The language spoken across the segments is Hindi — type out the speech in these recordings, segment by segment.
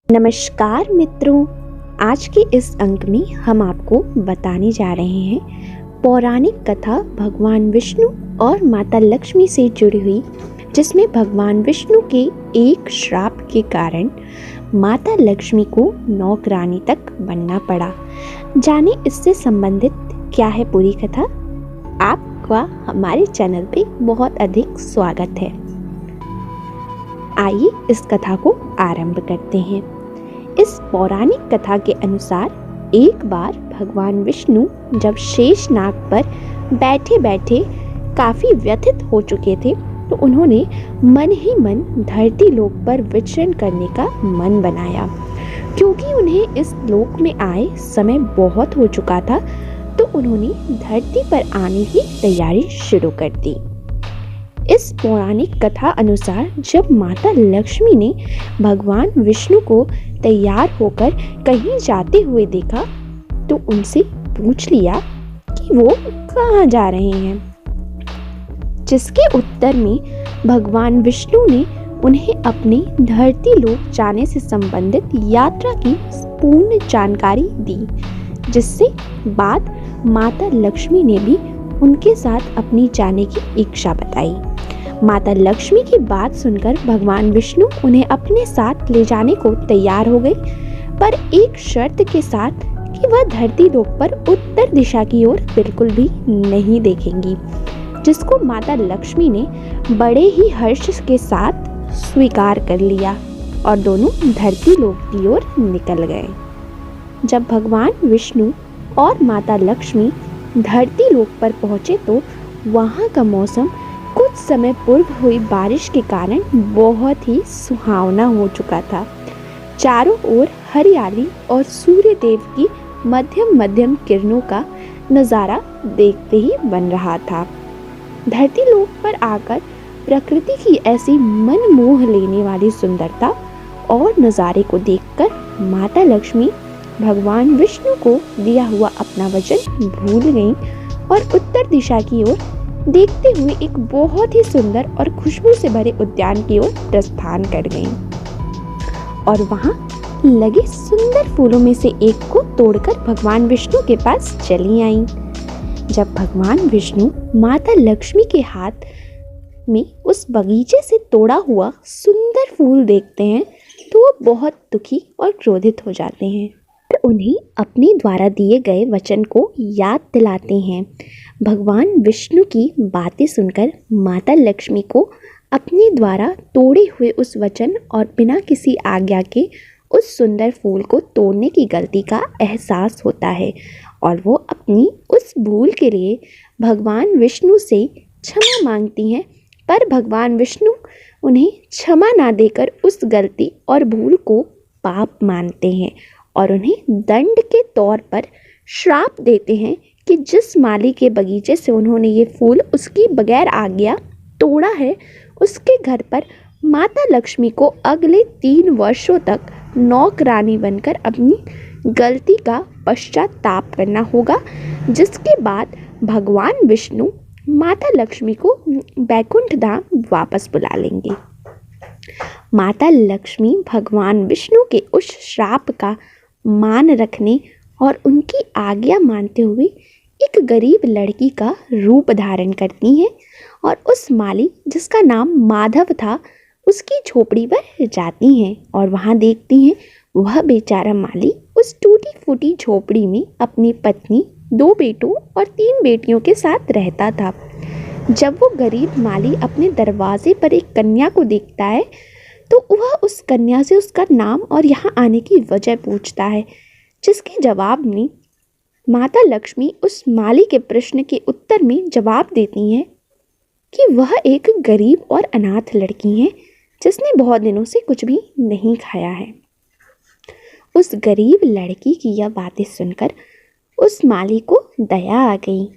नमस्कार मित्रों, आज के इस अंक में हम आपको बताने जा रहे हैं पौराणिक कथा भगवान विष्णु और माता लक्ष्मी से जुड़ी हुई, जिसमें भगवान विष्णु के एक श्राप के कारण माता लक्ष्मी को नौकरानी तक बनना पड़ा। जाने इससे संबंधित क्या है पूरी कथा। आपका हमारे चैनल पे बहुत अधिक स्वागत है। आइए इस कथा को आरंभ करते हैं। इस पौराणिक कथा के अनुसार एक बार भगवान विष्णु जब शेषनाग पर बैठे बैठे काफी व्यथित हो चुके थे, तो उन्होंने मन ही मन धरती लोक पर विचरण करने का मन बनाया। क्योंकि उन्हें इस लोक में आए समय बहुत हो चुका था, तो उन्होंने धरती पर आने की तैयारी शुरू कर दी। इस पौराणिक कथा अनुसार जब माता लक्ष्मी ने भगवान विष्णु को तैयार होकर कहीं जाते हुए देखा, तो उनसे पूछ लिया कि वो कहाँ जा रहे हैं। जिसके उत्तर में भगवान विष्णु ने उन्हें अपने धरती लोक जाने से संबंधित यात्रा की पूर्ण जानकारी दी, जिससे बाद माता लक्ष्मी ने भी उनके साथ अपनी जाने की इच्छा बताई। माता लक्ष्मी की बात सुनकर भगवान विष्णु उन्हें अपने साथ ले जाने को तैयार हो गई, पर एक शर्त के साथ कि वह धरती लोक पर उत्तर दिशा की ओर बिल्कुल भी नहीं देखेंगी, जिसको माता लक्ष्मी ने बड़े ही हर्ष के साथ स्वीकार कर लिया और दोनों धरती लोक की ओर निकल गए। जब भगवान विष्णु और माता लक्ष्मी धरती लोक पर पहुंचे, तो वहां का मौसम कुछ समय पूर्व हुई बारिश के कारण बहुत ही सुहावना हो चुका था। चारों ओर हरियाली और सूर्य देव की मध्यम मध्यम किरणों का नज़ारा देखते ही बन रहा था। धरती लोक पर आकर प्रकृति की ऐसी मन मोह लेने वाली सुंदरता और नज़ारे को देखकर माता लक्ष्मी भगवान विष्णु को दिया हुआ अपना वचन भूल गईं और उत्तर दिशा की ओर देखते हुए एक बहुत ही सुंदर और खुशबू से भरे उद्यान की ओर प्रस्थान कर गईं और वहां लगे सुंदर फूलों में से एक को तोड़कर भगवान विष्णु के पास चली आईं। जब भगवान विष्णु माता लक्ष्मी के हाथ में उस बगीचे से तोड़ा हुआ सुंदर फूल देखते हैं, तो वो बहुत दुखी और क्रोधित हो जाते हैं। उन्हें अपने द्वारा दिए गए वचन को याद दिलाते हैं। भगवान विष्णु की बातें सुनकर माता लक्ष्मी को अपने द्वारा तोड़े हुए उस वचन और बिना किसी आज्ञा के उस सुंदर फूल को तोड़ने की गलती का एहसास होता है और वो अपनी उस भूल के लिए भगवान विष्णु से क्षमा मांगती हैं। पर भगवान विष्णु उन्हें क्षमा ना देकर उस गलती और भूल को पाप मानते हैं और उन्हें दंड के तौर पर श्राप देते हैं कि जिस माली के बगीचे से उन्होंने ये फूल उसकी बगैर आज्ञा तोड़ा है, उसके घर पर माता लक्ष्मी को अगले 3 वर्षों तक नौकरानी बनकर अपनी गलती का पश्चाताप करना होगा। जिसके बाद भगवान विष्णु माता लक्ष्मी को वैकुंठ धाम वापस बुला लेंगे। माता लक्ष्मी भगवान विष्णु के उस श्राप का मान रखने और उनकी आज्ञा मानते हुए एक गरीब लड़की का रूप धारण करती हैं और उस माली, जिसका नाम माधव था, उसकी झोपड़ी पर जाती हैं और वहां देखती हैं वह बेचारा माली उस टूटी फूटी झोपड़ी में अपनी पत्नी, 2 बेटों और 3 बेटियों के साथ रहता था। जब वो गरीब माली अपने दरवाजे पर एक कन्या को देखता है, तो वह उस कन्या से उसका नाम और यहाँ आने की वजह पूछता है, जिसके जवाब में माता लक्ष्मी उस माली के प्रश्न के उत्तर में जवाब देती हैं कि वह एक गरीब और अनाथ लड़की है, जिसने बहुत दिनों से कुछ भी नहीं खाया है। उस गरीब लड़की की यह बातें सुनकर उस माली को दया आ गई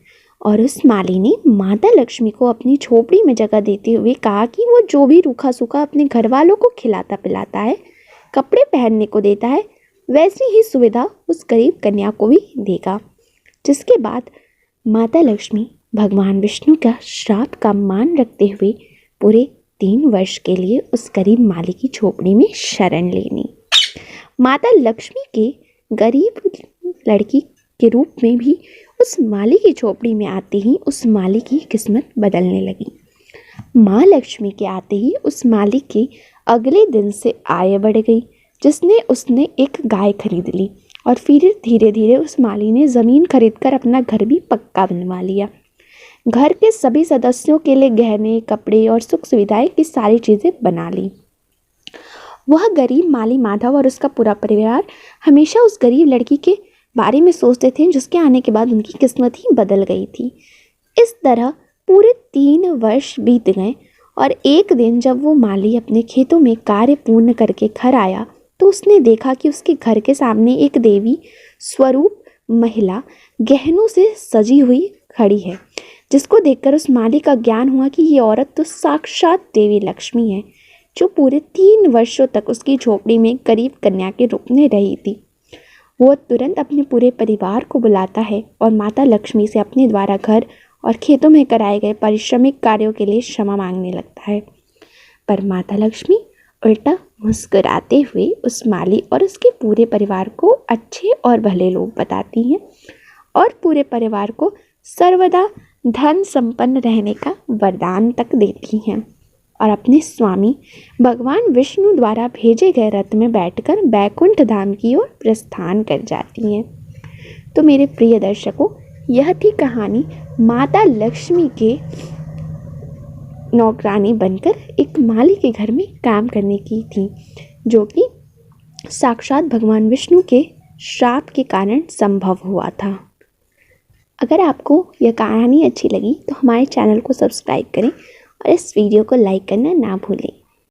और उस माली ने माता लक्ष्मी को अपनी झोपड़ी में जगह देते हुए कहा कि वो जो भी रूखा सूखा अपने घर वालों को खिलाता पिलाता है, कपड़े पहनने को देता है, वैसी ही सुविधा उस गरीब कन्या को भी देगा। जिसके बाद माता लक्ष्मी भगवान विष्णु का श्राप का मान रखते हुए पूरे 3 वर्ष के लिए उस गरीब माली की झोपड़ी में शरण लेनी। माता लक्ष्मी के गरीब लड़की के रूप में भी उस माली की झोपड़ी में आते ही उस माली की किस्मत बदलने लगी। माँ लक्ष्मी के आते ही उस माली की अगले दिन से आय बढ़ गई, जिसने उसने एक गाय खरीद ली और फिर धीरे धीरे उस माली ने ज़मीन खरीदकर अपना घर भी पक्का बनवा लिया। घर के सभी सदस्यों के लिए गहने, कपड़े और सुख सुविधाएं की सारी चीज़ें बना ली। वह गरीब माली माधव और उसका पूरा परिवार हमेशा उस गरीब लड़की के बारे में सोचते थे, जिसके आने के बाद उनकी किस्मत ही बदल गई थी। इस तरह पूरे 3 वर्ष बीत गए और एक दिन जब वो माली अपने खेतों में कार्य पूर्ण करके घर आया तो उसने देखा कि उसके घर के सामने एक देवी स्वरूप महिला गहनों से सजी हुई खड़ी है, जिसको देखकर उस माली का ज्ञान हुआ कि ये औरत तो साक्षात देवी लक्ष्मी है, जो पूरे 3 वर्षों तक उसकी झोपड़ी में गरीब कन्या के रूप में रही थी। वो तुरंत अपने पूरे परिवार को बुलाता है और माता लक्ष्मी से अपने द्वारा घर और खेतों में कराए गए परिश्रमिक कार्यों के लिए क्षमा मांगने लगता है। पर माता लक्ष्मी उल्टा मुस्कुराते हुए उस माली और उसके पूरे परिवार को अच्छे और भले लोग बताती हैं और पूरे परिवार को सर्वदा धन संपन्न रहने का वरदान तक देती हैं और अपने स्वामी भगवान विष्णु द्वारा भेजे गए रथ में बैठकर बैकुंठ धाम की ओर प्रस्थान कर जाती हैं। तो मेरे प्रिय दर्शकों, यह थी कहानी माता लक्ष्मी के नौकरानी बनकर एक माली के घर में काम करने की थी, जो कि साक्षात भगवान विष्णु के श्राप के कारण संभव हुआ था। अगर आपको यह कहानी अच्छी लगी तो हमारे चैनल को सब्सक्राइब करें और इस वीडियो को लाइक करना ना भूलें।